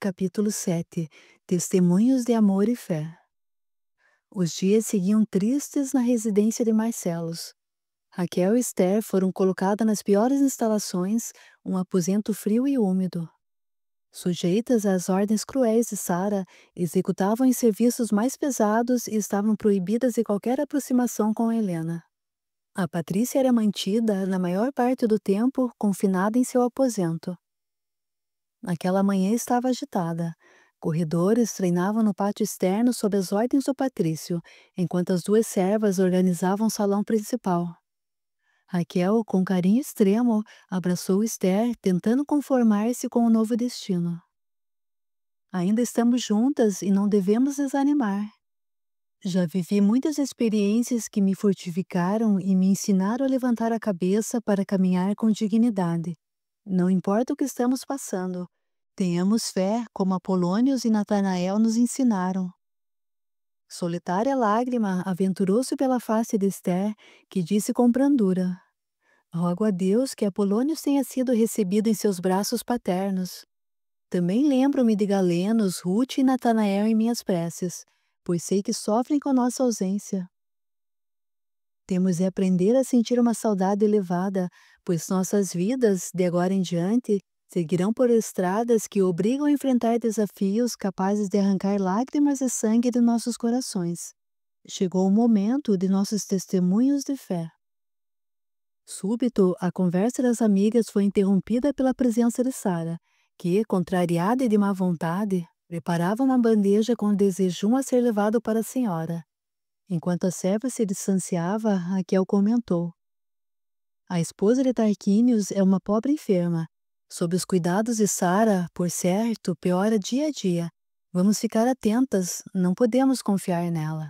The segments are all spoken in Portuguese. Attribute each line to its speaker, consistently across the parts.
Speaker 1: capítulo 7. Testemunhos de amor e fé. Os dias seguiam tristes na residência de Marcelos. Raquel e Esther foram colocadas nas piores instalações, um aposento frio e úmido. Sujeitas às ordens cruéis de Sara, executavam os serviços mais pesados e estavam proibidas de qualquer aproximação com Helena. A Patrícia era mantida, na maior parte do tempo, confinada em seu aposento. Aquela manhã estava agitada. Corredores treinavam no pátio externo sob as ordens do patrício, enquanto as duas servas organizavam o salão principal. Raquel, com carinho extremo, abraçou Esther, tentando conformar-se com o novo destino. Ainda estamos juntas e não devemos desanimar. Já vivi muitas experiências que me fortificaram e me ensinaram a levantar a cabeça para caminhar com dignidade. Não importa o que estamos passando, tenhamos fé, como Apolônios e Natanael nos ensinaram. Solitária lágrima aventurou-se pela face de Esther, que disse com brandura: rogo a Deus que Apolônios tenha sido recebido em seus braços paternos. Também lembro-me de Galenos, Ruth e Natanael em minhas preces, pois sei que sofrem com nossa ausência. Temos de aprender a sentir uma saudade elevada, pois nossas vidas, de agora em diante, seguirão por estradas que obrigam a enfrentar desafios capazes de arrancar lágrimas e sangue de nossos corações. Chegou o momento de nossos testemunhos de fé. Súbito, a conversa das amigas foi interrompida pela presença de Sara, que, contrariada e de má vontade, preparava uma bandeja com desejum a ser levado para a senhora. Enquanto a serva se distanciava, Raquel comentou: a esposa de Tarquínios é uma pobre enferma. Sob os cuidados de Sara, por certo, piora dia a dia. Vamos ficar atentas, não podemos confiar nela.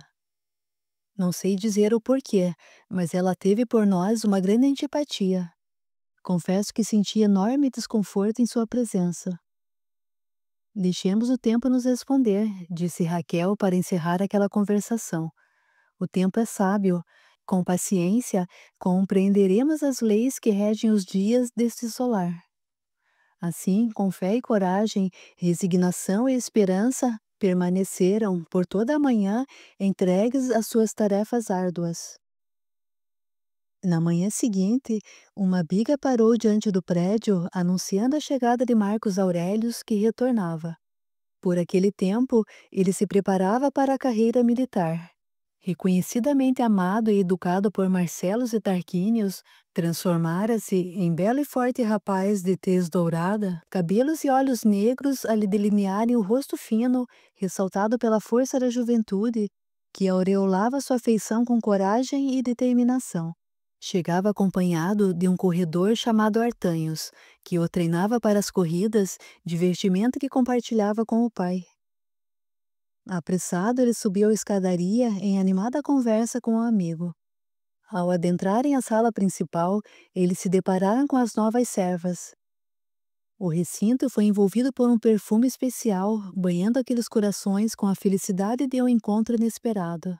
Speaker 1: Não sei dizer o porquê, mas ela teve por nós uma grande antipatia. Confesso que senti enorme desconforto em sua presença. Deixemos o tempo nos responder, disse Raquel para encerrar aquela conversação. O tempo é sábio. Com paciência, compreenderemos as leis que regem os dias deste solar. Assim, com fé e coragem, resignação e esperança, permaneceram por toda a manhã entregues às suas tarefas árduas. Na manhã seguinte, uma biga parou diante do prédio, anunciando a chegada de Marcos Aurelius, que retornava. Por aquele tempo, ele se preparava para a carreira militar. Reconhecidamente amado e educado por Marcelos e Tarquínios, transformara-se em belo e forte rapaz de tez dourada, cabelos e olhos negros a lhe delinearem o rosto fino, ressaltado pela força da juventude, que aureolava sua feição com coragem e determinação. Chegava acompanhado de um corredor chamado Artanhos, que o treinava para as corridas, divertimento que compartilhava com o pai. Apressado, ele subiu a escadaria em animada conversa com o amigo. Ao adentrarem a sala principal, eles se depararam com as novas servas. O recinto foi envolvido por um perfume especial, banhando aqueles corações com a felicidade de um encontro inesperado.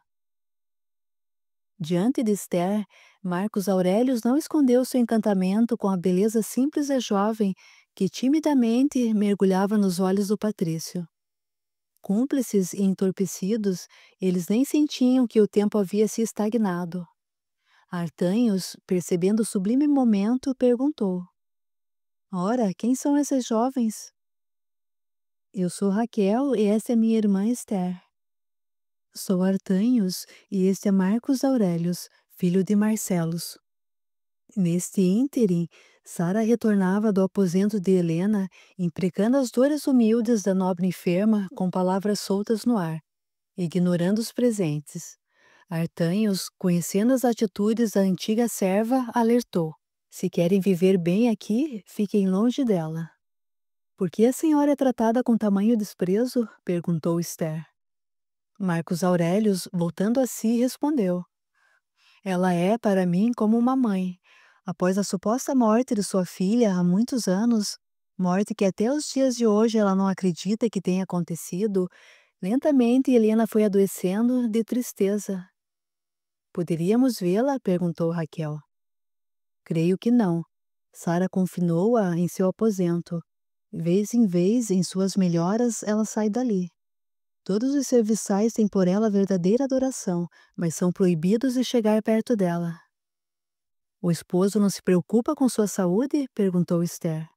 Speaker 1: Diante de Esther, Marcos Aurelius não escondeu seu encantamento com a beleza simples e jovem que timidamente mergulhava nos olhos do patrício. Cúmplices e entorpecidos, eles nem sentiam que o tempo havia se estagnado. Artanhos, percebendo o sublime momento, perguntou: ora, quem são esses jovens? Eu sou Raquel e essa é minha irmã Esther. Sou Artanhos e este é Marcos Aurelius, filho de Marcelos. Neste ínterim, Sara retornava do aposento de Helena, imprecando as dores humildes da nobre enferma com palavras soltas no ar, ignorando os presentes. Artanhos, conhecendo as atitudes da antiga serva, alertou: se querem viver bem aqui, fiquem longe dela. Por que a senhora é tratada com tamanho desprezo? Perguntou Esther. Marcos Aurelius, voltando a si, respondeu: ela é, para mim, como uma mãe. Após a suposta morte de sua filha há muitos anos, morte que até os dias de hoje ela não acredita que tenha acontecido, lentamente Helena foi adoecendo de tristeza. Poderíamos vê-la? Perguntou Raquel. Creio que não. Sara confinou-a em seu aposento. Vez em vez, em suas melhoras, ela sai dali. Todos os serviçais têm por ela verdadeira adoração, mas são proibidos de chegar perto dela. O esposo não se preocupa com sua saúde? Perguntou Esther.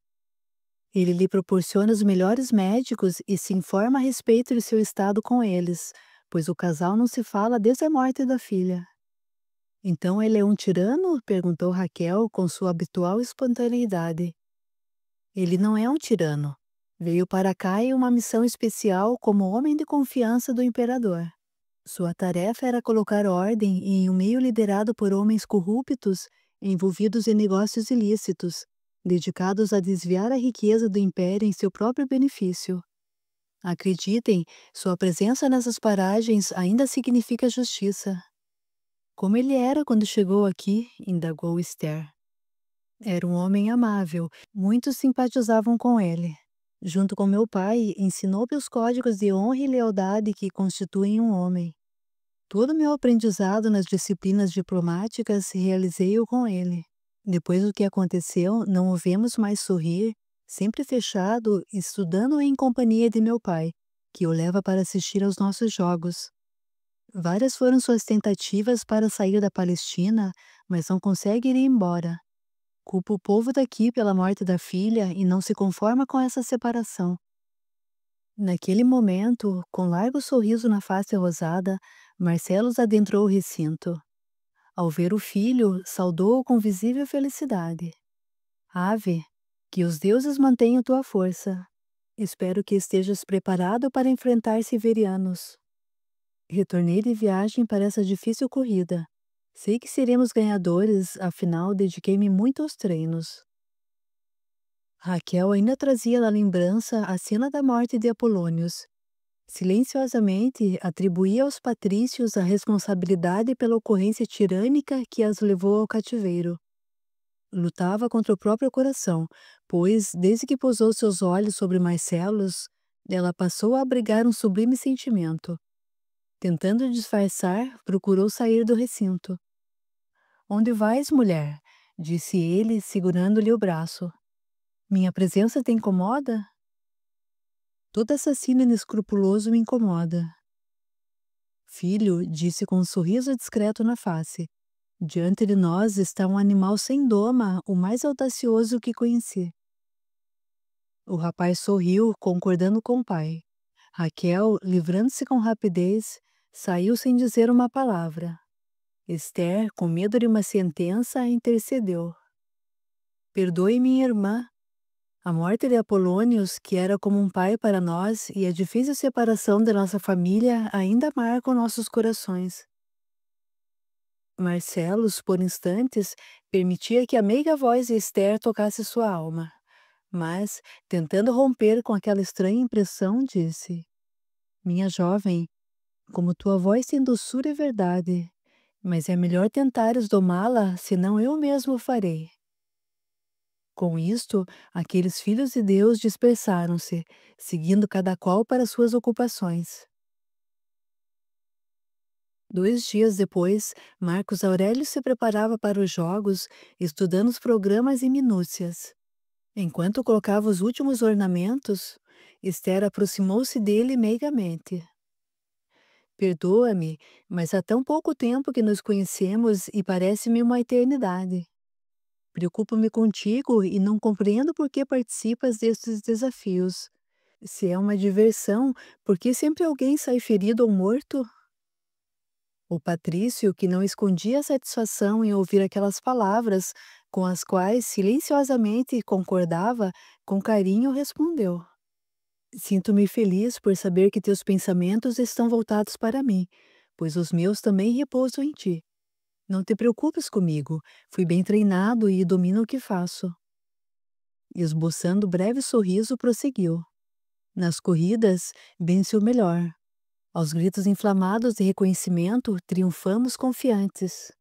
Speaker 1: Ele lhe proporciona os melhores médicos e se informa a respeito de seu estado com eles, pois o casal não se fala desde a morte da filha. Então ele é um tirano? Perguntou Raquel com sua habitual espontaneidade. Ele não é um tirano. Veio para cá em uma missão especial como homem de confiança do imperador. Sua tarefa era colocar ordem em um meio liderado por homens corruptos, envolvidos em negócios ilícitos, dedicados a desviar a riqueza do império em seu próprio benefício. Acreditem, sua presença nessas paragens ainda significa justiça. Como ele era quando chegou aqui? Indagou Esther. Era um homem amável, muitos simpatizavam com ele. Junto com meu pai, ensinou-me os códigos de honra e lealdade que constituem um homem. Todo meu aprendizado nas disciplinas diplomáticas realizei-o com ele. Depois do que aconteceu, não o vemos mais sorrir, sempre fechado, estudando em companhia de meu pai, que o leva para assistir aos nossos jogos. Várias foram suas tentativas para sair da Palestina, mas não consegue ir embora. Culpa o povo daqui pela morte da filha e não se conforma com essa separação. Naquele momento, com largo sorriso na face rosada, Marcelos adentrou o recinto. Ao ver o filho, saudou-o com visível felicidade. Ave, que os deuses mantenham tua força. Espero que estejas preparado para enfrentar siberianos. Retornei de viagem para essa difícil corrida. Sei que seremos ganhadores, afinal dediquei-me muito aos treinos. Raquel ainda trazia na lembrança a cena da morte de Apolônios. Silenciosamente atribuía aos patrícios a responsabilidade pela ocorrência tirânica que as levou ao cativeiro. Lutava contra o próprio coração, pois, desde que pousou seus olhos sobre Marcelos, ela passou a abrigar um sublime sentimento. Tentando disfarçar, procurou sair do recinto. "Onde vais, mulher?" disse ele, segurando-lhe o braço. "Minha presença te incomoda?" "Todo assassino inescrupuloso me incomoda." "Filho", disse com um sorriso discreto na face, "diante de nós está um animal sem doma, o mais audacioso que conheci." O rapaz sorriu, concordando com o pai. Raquel, livrando-se com rapidez, saiu sem dizer uma palavra. Esther, com medo de uma sentença, intercedeu. "Perdoe minha irmã. A morte de Apolônios, que era como um pai para nós, e a difícil separação de nossa família ainda marcam nossos corações." Marcelos, por instantes, permitia que a meiga voz de Esther tocasse sua alma. Mas, tentando romper com aquela estranha impressão, disse: "Minha jovem, como tua voz tem doçura e verdade, mas é melhor tentares domá-la, senão eu mesmo o farei." Com isto, aqueles filhos de Deus dispersaram-se, seguindo cada qual para suas ocupações. 2 dias depois, Marcos Aurélio se preparava para os jogos, estudando os programas em minúcias. Enquanto colocava os últimos ornamentos, Esther aproximou-se dele meigamente. "Perdoa-me, mas há tão pouco tempo que nos conhecemos e parece-me uma eternidade. Preocupo-me contigo e não compreendo por que participas destes desafios. Se é uma diversão, por que sempre alguém sai ferido ou morto?" O patrício, que não escondia a satisfação em ouvir aquelas palavras, com as quais silenciosamente concordava, com carinho respondeu: "Sinto-me feliz por saber que teus pensamentos estão voltados para mim, pois os meus também repousam em ti. Não te preocupes comigo, fui bem treinado e domino o que faço." Esboçando breve sorriso, prosseguiu: "Nas corridas, vence o melhor. Aos gritos inflamados de reconhecimento, triunfamos confiantes."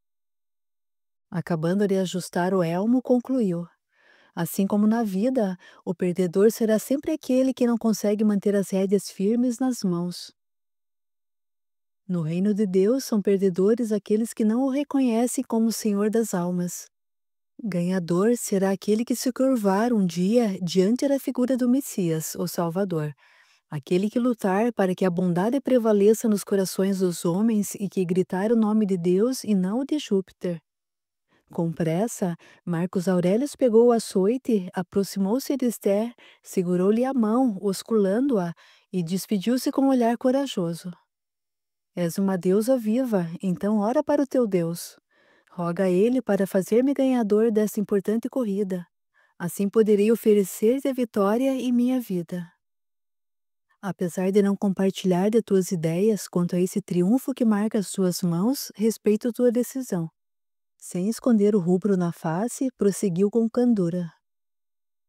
Speaker 1: Acabando de ajustar o elmo, concluiu: "Assim como na vida, o perdedor será sempre aquele que não consegue manter as rédeas firmes nas mãos. No reino de Deus são perdedores aqueles que não o reconhecem como o Senhor das almas." Ganhador será aquele que se curvar um dia diante da figura do Messias, o Salvador. Aquele que lutar para que a bondade prevaleça nos corações dos homens e que gritar o nome de Deus e não o de Júpiter. Com pressa, Marcos Aurelius pegou o açoite, aproximou-se de Esther, segurou-lhe a mão, osculando-a, e despediu-se com um olhar corajoso. És uma deusa viva, então ora para o teu Deus. Roga a ele para fazer-me ganhador desta importante corrida. Assim poderei oferecer-te a vitória e minha vida. Apesar de não compartilhar de tuas ideias quanto a esse triunfo que marca as tuas mãos, respeito tua decisão. Sem esconder o rubro na face, prosseguiu com candura.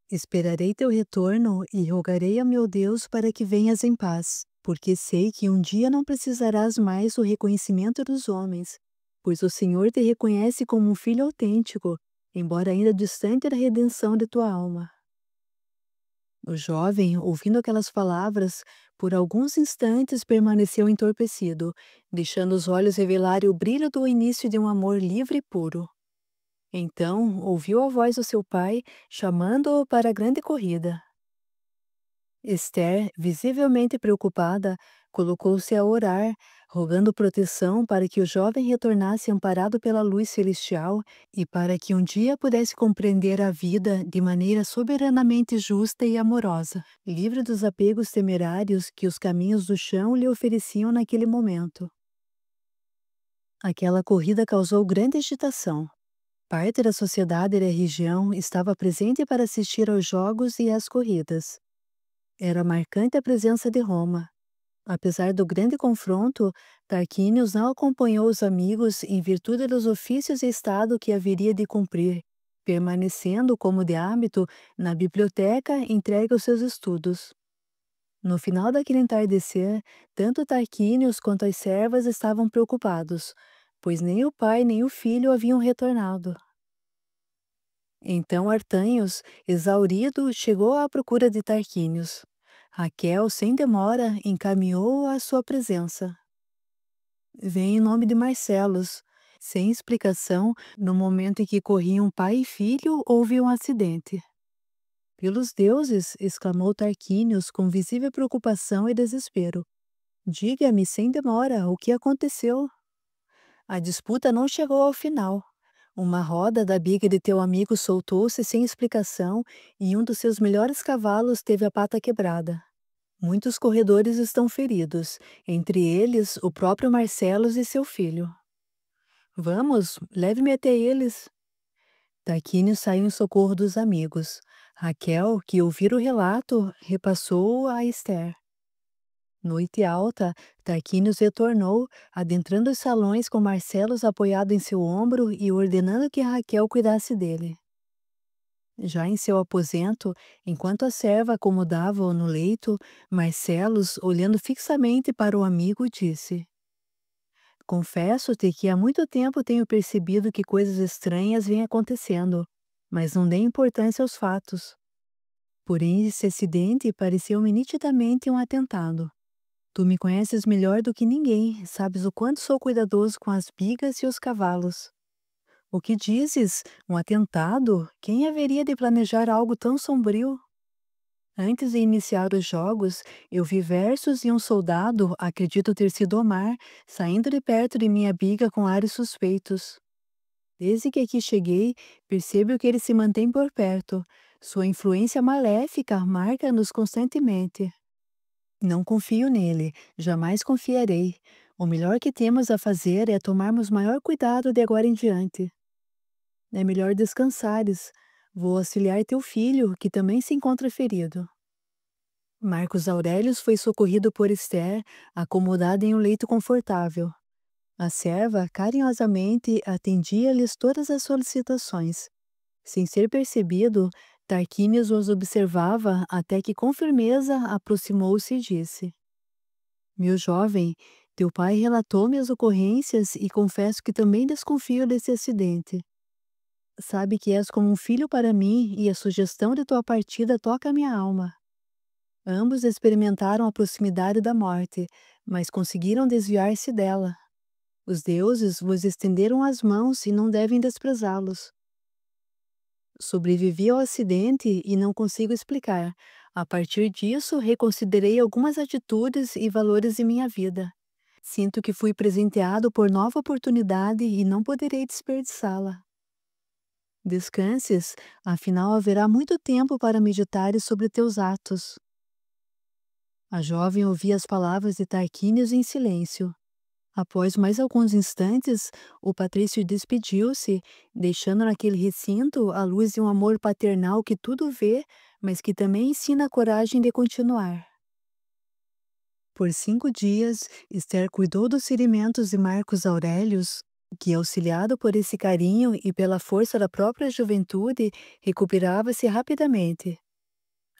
Speaker 1: Esperarei teu retorno e rogarei a meu Deus para que venhas em paz, porque sei que um dia não precisarás mais do reconhecimento dos homens, pois o Senhor te reconhece como um filho autêntico, embora ainda distante da redenção de tua alma. O jovem, ouvindo aquelas palavras, por alguns instantes permaneceu entorpecido, deixando os olhos revelarem o brilho do início de um amor livre e puro. Então, ouviu a voz do seu pai, chamando-o para a grande corrida. Esther, visivelmente preocupada, colocou-se a orar, rogando proteção para que o jovem retornasse amparado pela luz celestial e para que um dia pudesse compreender a vida de maneira soberanamente justa e amorosa, livre dos apegos temerários que os caminhos do chão lhe ofereciam naquele momento. Aquela corrida causou grande agitação. Parte da sociedade da região estava presente para assistir aos jogos e às corridas. Era marcante a presença de Roma. Apesar do grande confronto, Tarquínios não acompanhou os amigos em virtude dos ofícios de Estado que haveria de cumprir, permanecendo, como de hábito, na biblioteca entregue aos seus estudos. No final daquele entardecer, tanto Tarquínios quanto as servas estavam preocupados, pois nem o pai nem o filho haviam retornado. Então Artanhos, exaurido, chegou à procura de Tarquínios. Raquel, sem demora, encaminhou-o à sua presença. Vem em nome de Marcelos. Sem explicação, no momento em que corriam pai e filho, houve um acidente. Pelos deuses! Exclamou Tarquínios com visível preocupação e desespero. Diga-me sem demora o que aconteceu. A disputa não chegou ao final. Uma roda da biga de teu amigo soltou-se sem explicação e um dos seus melhores cavalos teve a pata quebrada. Muitos corredores estão feridos, entre eles o próprio Marcelos e seu filho. Vamos, leve-me até eles. Tarquínio saiu em socorro dos amigos. Raquel, que ouvira o relato, repassou-o a Esther. Noite alta, Tarquínios retornou, adentrando os salões com Marcelos apoiado em seu ombro e ordenando que Raquel cuidasse dele. Já em seu aposento, enquanto a serva acomodava-o no leito, Marcelos, olhando fixamente para o amigo, disse: Confesso-te que há muito tempo tenho percebido que coisas estranhas vêm acontecendo, mas não dei importância aos fatos. Porém, esse acidente pareceu-me nitidamente um atentado. Tu me conheces melhor do que ninguém, sabes o quanto sou cuidadoso com as bigas e os cavalos. O que dizes? Um atentado? Quem haveria de planejar algo tão sombrio? Antes de iniciar os jogos, eu vi versos e um soldado, acredito ter sido Omar, saindo de perto de minha biga com ares suspeitos. Desde que aqui cheguei, percebo que ele se mantém por perto. Sua influência maléfica marca-nos constantemente. Não confio nele, jamais confiarei. O melhor que temos a fazer é tomarmos maior cuidado de agora em diante. É melhor descansares. Vou auxiliar teu filho, que também se encontra ferido. Marcos Aurelius foi socorrido por Esther, acomodada em um leito confortável. A serva, carinhosamente, atendia-lhes todas as solicitações. Sem ser percebido, Tarquínios os observava até que com firmeza aproximou-se e disse: Meu jovem, teu pai relatou-me as ocorrências e confesso que também desconfio desse acidente. Sabe que és como um filho para mim e a sugestão de tua partida toca a minha alma. Ambos experimentaram a proximidade da morte, mas conseguiram desviar-se dela. Os deuses vos estenderam as mãos e não devem desprezá-los. Sobrevivi ao acidente e não consigo explicar. A partir disso, reconsiderei algumas atitudes e valores em minha vida. Sinto que fui presenteado por nova oportunidade e não poderei desperdiçá-la. Descanses, afinal haverá muito tempo para meditares sobre teus atos. A jovem ouvia as palavras de Tarquínios em silêncio. Após mais alguns instantes, o patrício despediu-se, deixando naquele recinto a luz de um amor paternal que tudo vê, mas que também ensina a coragem de continuar. Por 5 dias, Esther cuidou dos ferimentos de Marcos Aurelius, que, auxiliado por esse carinho e pela força da própria juventude, recuperava-se rapidamente.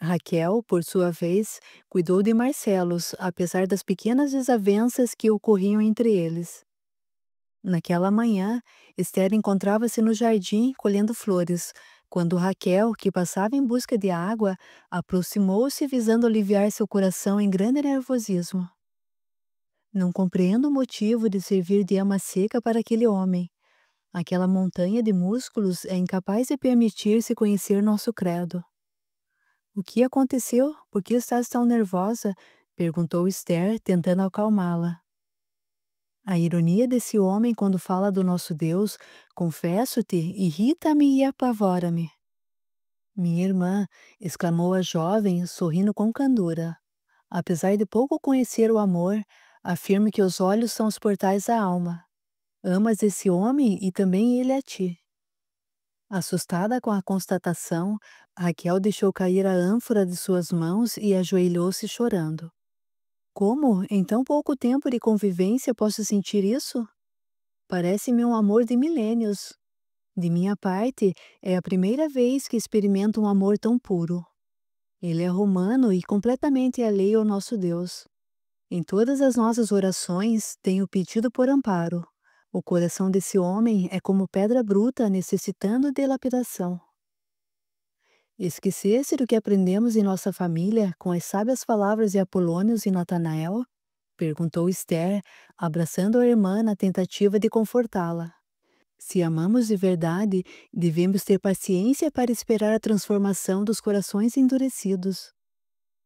Speaker 1: Raquel, por sua vez, cuidou de Marcelos, apesar das pequenas desavenças que ocorriam entre eles. Naquela manhã, Esther encontrava-se no jardim colhendo flores, quando Raquel, que passava em busca de água, aproximou-se visando aliviar seu coração em grande nervosismo. Não compreendo o motivo de servir de ama seca para aquele homem. Aquela montanha de músculos é incapaz de permitir-se conhecer nosso credo. O que aconteceu? Por que estás tão nervosa? Perguntou Esther, tentando acalmá-la. A ironia desse homem quando fala do nosso Deus, confesso-te, irrita-me e apavora-me. Minha irmã, exclamou a jovem, sorrindo com candura. Apesar de pouco conhecer o amor, afirmo que os olhos são os portais da alma. Amas esse homem e também ele a ti. Assustada com a constatação, Raquel deixou cair a ânfora de suas mãos e ajoelhou-se chorando. Como, em tão pouco tempo de convivência, posso sentir isso? Parece-me um amor de milênios. De minha parte, é a primeira vez que experimento um amor tão puro. Ele é romano e completamente alheio ao nosso Deus. Em todas as nossas orações, tenho pedido por amparo. O coração desse homem é como pedra bruta necessitando de lapidação. Esquecesse do que aprendemos em nossa família com as sábias palavras de Apolônios e Natanael? Perguntou Esther, abraçando a irmã na tentativa de confortá-la. Se amamos de verdade, devemos ter paciência para esperar a transformação dos corações endurecidos.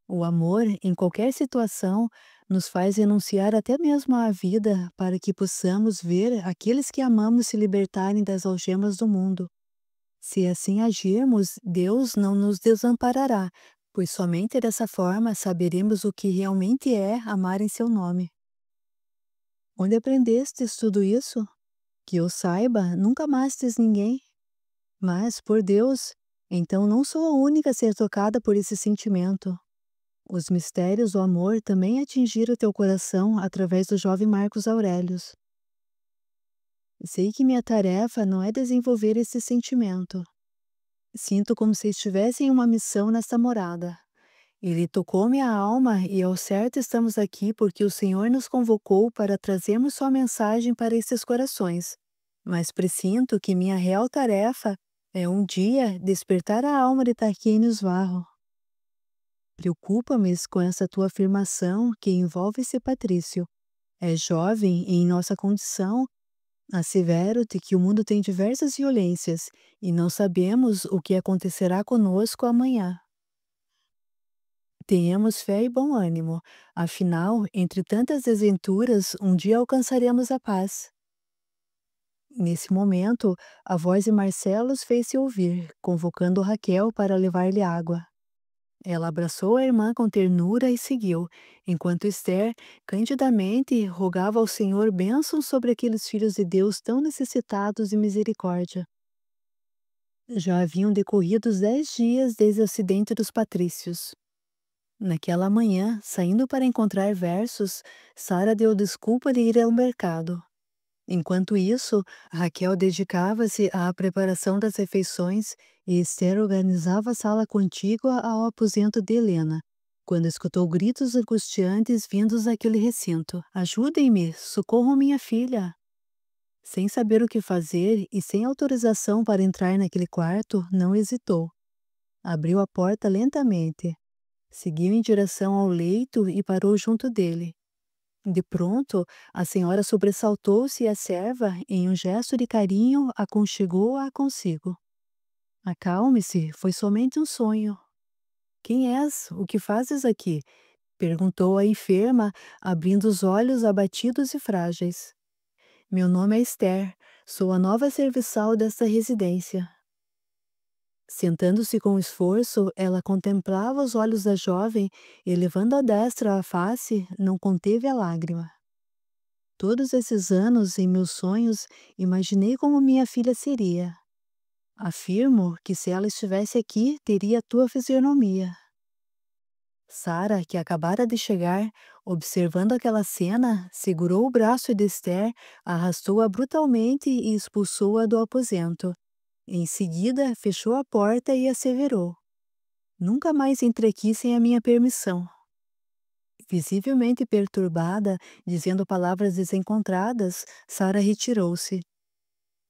Speaker 1: O amor, em qualquer situação, nos faz renunciar até mesmo à vida para que possamos ver aqueles que amamos se libertarem das algemas do mundo. Se assim agirmos, Deus não nos desamparará, pois somente dessa forma saberemos o que realmente é amar em seu nome. Onde aprendestes tudo isso? Que eu saiba, nunca amastes ninguém. Mas, por Deus, então não sou a única a ser tocada por esse sentimento. Os mistérios do amor também atingiram teu coração através do jovem Marcos Aurelius. Sei que minha tarefa não é desenvolver esse sentimento. Sinto como se estivesse em uma missão nesta morada. Ele tocou minha alma e ao certo estamos aqui porque o Senhor nos convocou para trazermos sua mensagem para esses corações. Mas presinto que minha real tarefa é um dia despertar a alma de Tarquínios Varro. Preocupa-me com essa tua afirmação que envolve esse patrício. É jovem e em nossa condição. Assevero-te que o mundo tem diversas violências e não sabemos o que acontecerá conosco amanhã. Tenhamos fé e bom ânimo, afinal, entre tantas desventuras, um dia alcançaremos a paz. Nesse momento, a voz de Marcelos fez-se ouvir, convocando Raquel para levar-lhe água. Ela abraçou a irmã com ternura e seguiu, enquanto Esther, candidamente, rogava ao Senhor bênçãos sobre aqueles filhos de Deus tão necessitados de misericórdia. Já haviam decorrido os 10 dias desde o acidente dos patrícios. Naquela manhã, saindo para encontrar versos, Sara deu desculpa de ir ao mercado. Enquanto isso, Raquel dedicava-se à preparação das refeições e Esther organizava a sala contígua ao aposento de Helena, quando escutou gritos angustiantes vindos daquele recinto. Ajudem-me, socorram minha filha! Sem saber o que fazer e sem autorização para entrar naquele quarto, não hesitou. Abriu a porta lentamente. Seguiu em direção ao leito e parou junto dele. De pronto, a senhora sobressaltou-se e a serva, em um gesto de carinho, aconchegou-a consigo. Acalme-se, foi somente um sonho. Quem és? O que fazes aqui? Perguntou a enferma, abrindo os olhos abatidos e frágeis. Meu nome é Esther, sou a nova serviçal desta residência. Sentando-se com esforço, ela contemplava os olhos da jovem e, levando a destra à face, não conteve a lágrima. Todos esses anos, em meus sonhos, imaginei como minha filha seria. Afirmo que se ela estivesse aqui, teria a tua fisionomia. Sara, que acabara de chegar, observando aquela cena, segurou o braço de Esther, arrastou-a brutalmente e expulsou-a do aposento. Em seguida, fechou a porta e asseverou: Nunca mais entre aqui sem a minha permissão. Visivelmente perturbada, dizendo palavras desencontradas, Sara retirou-se.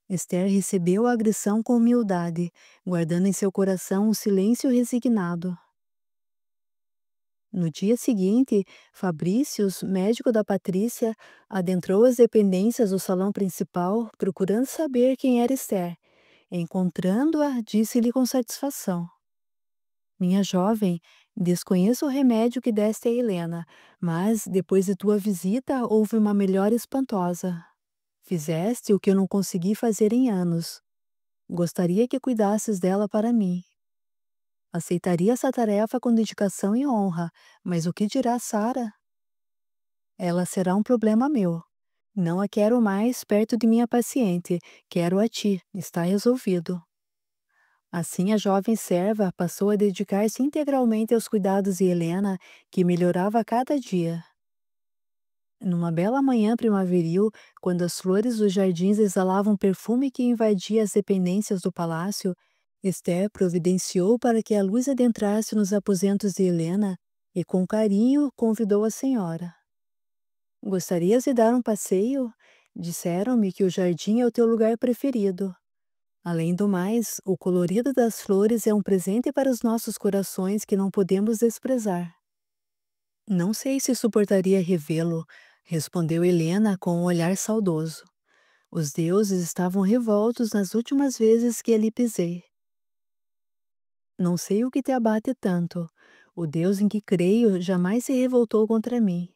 Speaker 1: Esther recebeu a agressão com humildade, guardando em seu coração um silêncio resignado. No dia seguinte, Fabrícios, médico da Patrícia, adentrou as dependências do salão principal, procurando saber quem era Esther. Encontrando-a, disse-lhe com satisfação: Minha jovem, desconheço o remédio que deste a Helena, mas, depois de tua visita, houve uma melhora espantosa. Fizeste o que eu não consegui fazer em anos. Gostaria que cuidasses dela para mim. Aceitaria essa tarefa com dedicação e honra, mas o que dirá Sara? Ela será um problema meu. Não a quero mais perto de minha paciente, quero a ti, está resolvido. Assim a jovem serva passou a dedicar-se integralmente aos cuidados de Helena, que melhorava a cada dia. Numa bela manhã primaveril, quando as flores dos jardins exalavam um perfume que invadia as dependências do palácio, Esther providenciou para que a luz adentrasse nos aposentos de Helena e, com carinho, convidou a senhora. Gostarias de dar um passeio? Disseram-me que o jardim é o teu lugar preferido. Além do mais, o colorido das flores é um presente para os nossos corações que não podemos desprezar. Não sei se suportaria revê-lo, respondeu Helena com um olhar saudoso. Os deuses estavam revoltos nas últimas vezes que ali pisei. Não sei o que te abate tanto. O Deus em que creio jamais se revoltou contra mim.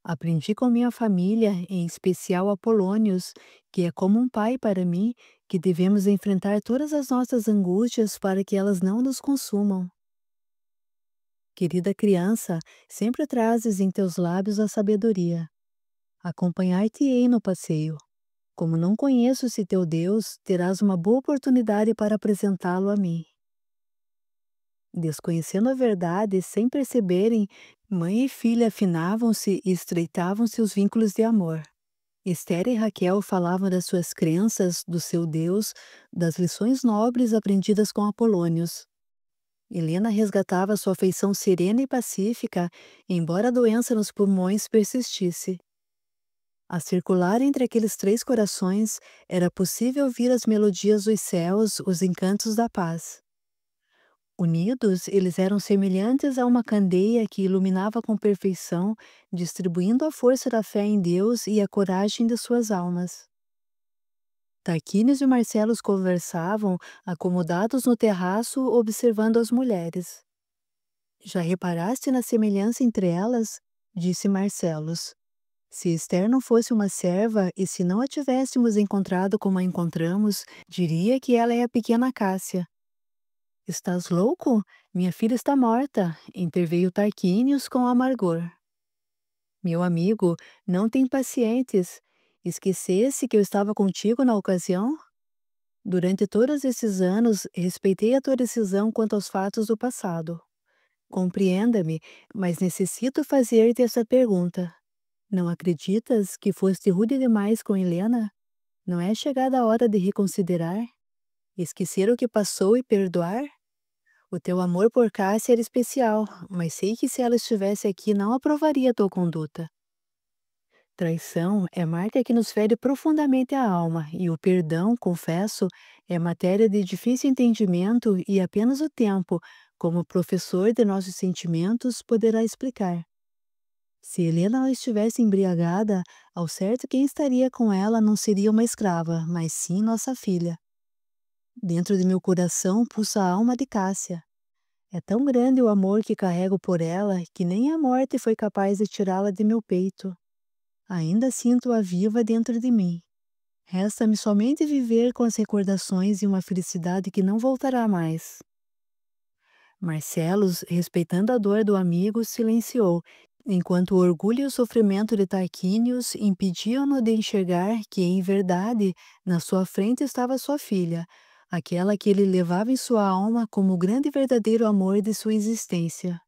Speaker 1: Aprendi com minha família, em especial Apolônios, que é como um pai para mim, que devemos enfrentar todas as nossas angústias para que elas não nos consumam. Querida criança, sempre trazes em teus lábios a sabedoria. Acompanhar-te-ei no passeio. Como não conheço esse teu Deus, terás uma boa oportunidade para apresentá-lo a mim. Desconhecendo a verdade, sem perceberem, mãe e filha afinavam-se e estreitavam-se os vínculos de amor. Esther e Raquel falavam das suas crenças, do seu Deus, das lições nobres aprendidas com Apolônios. Helena resgatava sua feição serena e pacífica, embora a doença nos pulmões persistisse. A circular entre aqueles três corações, era possível ouvir as melodias dos céus, os encantos da paz. Unidos, eles eram semelhantes a uma candeia que iluminava com perfeição, distribuindo a força da fé em Deus e a coragem de suas almas. Tarquínios e Marcelos conversavam, acomodados no terraço, observando as mulheres. Já reparaste na semelhança entre elas? Disse Marcelos. Se Esther não fosse uma serva e se não a tivéssemos encontrado como a encontramos, diria que ela é a pequena Cássia. Estás louco? Minha filha está morta, interveio Tarquínios com amargor. Meu amigo, não tem pacientes. Esquecesse que eu estava contigo na ocasião? Durante todos esses anos, respeitei a tua decisão quanto aos fatos do passado. Compreenda-me, mas necessito fazer-te essa pergunta. Não acreditas que foste rude demais com Helena? Não é chegada a hora de reconsiderar? Esquecer o que passou e perdoar? O teu amor por Cássia era especial, mas sei que se ela estivesse aqui não aprovaria tua conduta. Traição é marca que nos fere profundamente a alma, e o perdão, confesso, é matéria de difícil entendimento e apenas o tempo, como professor de nossos sentimentos, poderá explicar. Se Helena não estivesse embriagada, ao certo quem estaria com ela não seria uma escrava, mas sim nossa filha. Dentro de meu coração pulsa a alma de Cássia. É tão grande o amor que carrego por ela que nem a morte foi capaz de tirá-la de meu peito. Ainda sinto-a viva dentro de mim. Resta-me somente viver com as recordações e uma felicidade que não voltará mais. Marcelos, respeitando a dor do amigo, silenciou, enquanto o orgulho e o sofrimento de Tarquínios impediam-no de enxergar que, em verdade, na sua frente estava sua filha, aquela que ele levava em sua alma como o grande e verdadeiro amor de sua existência.